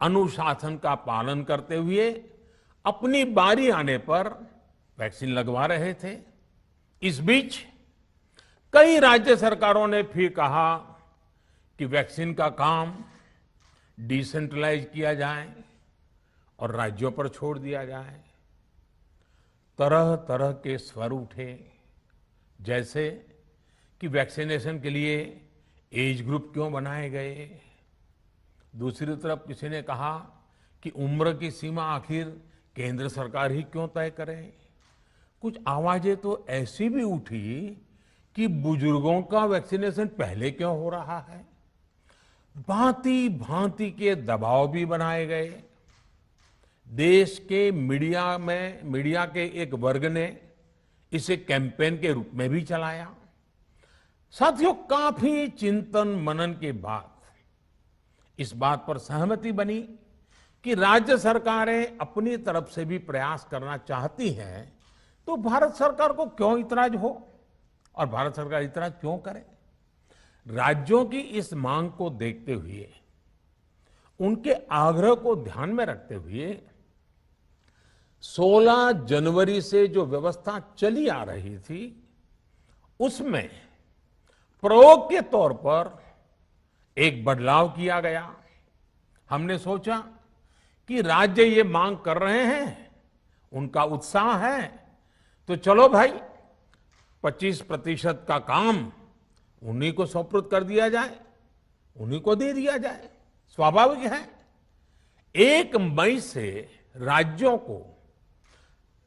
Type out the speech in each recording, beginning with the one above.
अनुशासन का पालन करते हुए अपनी बारी आने पर वैक्सीन लगवा रहे थे। इस बीच कई राज्य सरकारों ने फिर कहा कि वैक्सीन का काम डिसेंट्रलाइज किया जाए और राज्यों पर छोड़ दिया जाए। तरह तरह के स्वर उठे, जैसे कि वैक्सीनेशन के लिए एज ग्रुप क्यों बनाए गए। दूसरी तरफ किसी ने कहा कि उम्र की सीमा आखिर केंद्र सरकार ही क्यों तय करे। कुछ आवाजें तो ऐसी भी उठी कि बुजुर्गों का वैक्सीनेशन पहले क्यों हो रहा है। भांति भांति के दबाव भी बनाए गए। देश के मीडिया के एक वर्ग ने इसे कैंपेन के रूप में भी चलाया। साथियों, काफी चिंतन मनन के बाद इस बात पर सहमति बनी कि राज्य सरकारें अपनी तरफ से भी प्रयास करना चाहती हैं, तो भारत सरकार को क्यों इतराज हो और भारत सरकार इतराज क्यों करे। राज्यों की इस मांग को देखते हुए, उनके आग्रह को ध्यान में रखते हुए 16 जनवरी से जो व्यवस्था चली आ रही थी, उसमें प्रयोग के तौर पर एक बदलाव किया गया। हमने सोचा कि राज्य ये मांग कर रहे हैं, उनका उत्साह है, तो चलो भाई 25% का काम उन्हीं को सुपुर्द कर दिया जाए, उन्हीं को दे दिया जाए। स्वाभाविक है, 1 मई से राज्यों को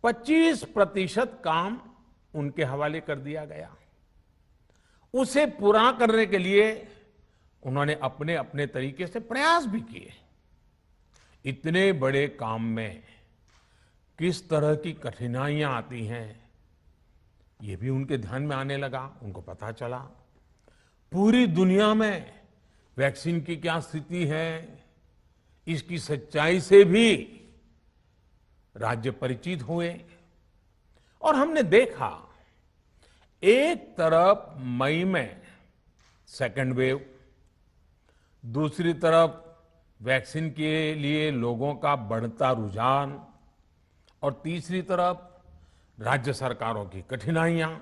25% काम उनके हवाले कर दिया गया। उसे पूरा करने के लिए उन्होंने अपने अपने तरीके से प्रयास भी किए। इतने बड़े काम में किस तरह की कठिनाइयां आती हैं, ये भी उनके ध्यान में आने लगा। उनको पता चला पूरी दुनिया में वैक्सीन की क्या स्थिति है, इसकी सच्चाई से भी राज्य परिचित हुए। और हमने देखा, एक तरफ मई में सेकेंड वेव, दूसरी तरफ वैक्सीन के लिए लोगों का बढ़ता रुझान, और तीसरी तरफ राज्य सरकारों की कठिनाइयां।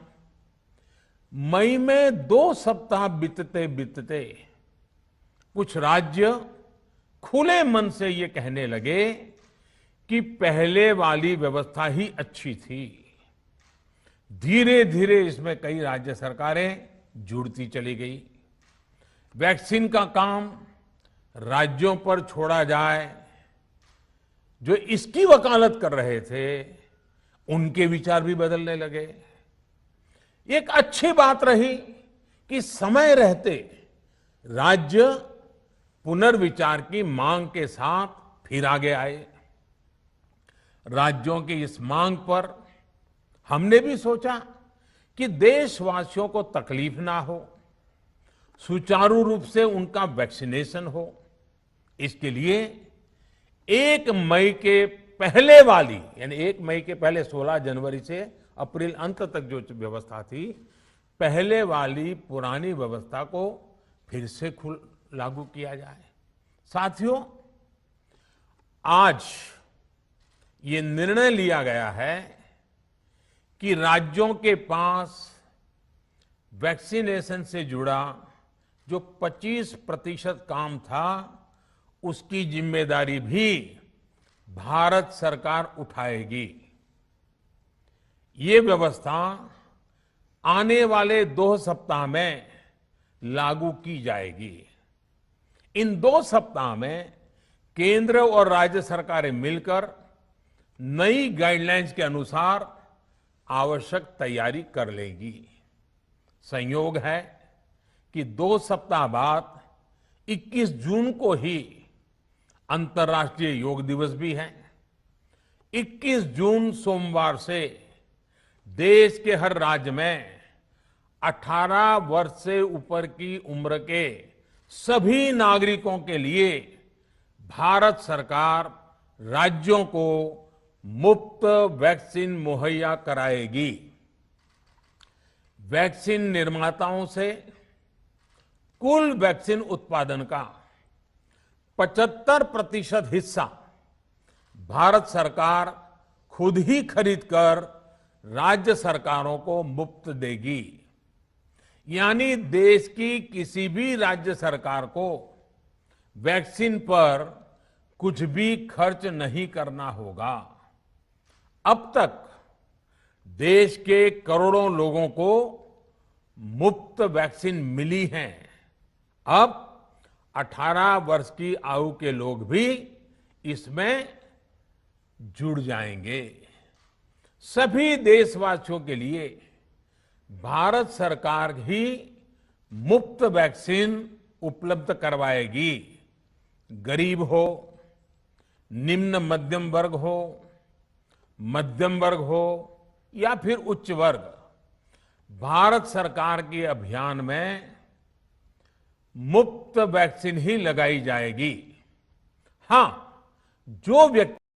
मई में 2 सप्ताह बीतते बीतते कुछ राज्य खुले मन से ये कहने लगे कि पहले वाली व्यवस्था ही अच्छी थी। धीरे धीरे इसमें कई राज्य सरकारें जुड़ती चली गई। वैक्सीन का काम राज्यों पर छोड़ा जाए। जो इसकी वकालत कर रहे थे, उनके विचार भी बदलने लगे। एक अच्छी बात रही कि समय रहते राज्य पुनर्विचार की मांग के साथ फिर आगे आए। राज्यों की इस मांग पर हमने भी सोचा कि देशवासियों को तकलीफ ना हो, सुचारू रूप से उनका वैक्सीनेशन हो। इसके लिए 1 मई के पहले वाली, यानी 1 मई के पहले 16 जनवरी से अप्रैल अंत तक जो व्यवस्था थी, पहले वाली पुरानी व्यवस्था को फिर से लागू किया जाए। साथियों, आज ये निर्णय लिया गया है कि राज्यों के पास वैक्सीनेशन से जुड़ा जो 25% काम था, उसकी जिम्मेदारी भी भारत सरकार उठाएगी। ये व्यवस्था आने वाले 2 सप्ताह में लागू की जाएगी। इन 2 सप्ताह में केंद्र और राज्य सरकारें मिलकर नई गाइडलाइंस के अनुसार आवश्यक तैयारी कर लेंगी। संयोग है कि 2 सप्ताह बाद 21 जून को ही अंतर्राष्ट्रीय योग दिवस भी है। 21 जून सोमवार से देश के हर राज्य में 18 वर्ष से ऊपर की उम्र के सभी नागरिकों के लिए भारत सरकार राज्यों को मुफ्त वैक्सीन मुहैया कराएगी। वैक्सीन निर्माताओं से कुल वैक्सीन उत्पादन का 75% हिस्सा भारत सरकार खुद ही खरीद कर राज्य सरकारों को मुफ्त देगी। यानी देश की किसी भी राज्य सरकार को वैक्सीन पर कुछ भी खर्च नहीं करना होगा। अब तक देश के करोड़ों लोगों को मुफ्त वैक्सीन मिली है। अब 18 वर्ष की आयु के लोग भी इसमें जुड़ जाएंगे। सभी देशवासियों के लिए भारत सरकार ही मुफ्त वैक्सीन उपलब्ध करवाएगी। गरीब हो, निम्न मध्यम वर्ग हो, मध्यम वर्ग हो या फिर उच्च वर्ग, भारत सरकार के अभियान में मुफ्त वैक्सीन ही लगाई जाएगी। हां, जो व्यक्ति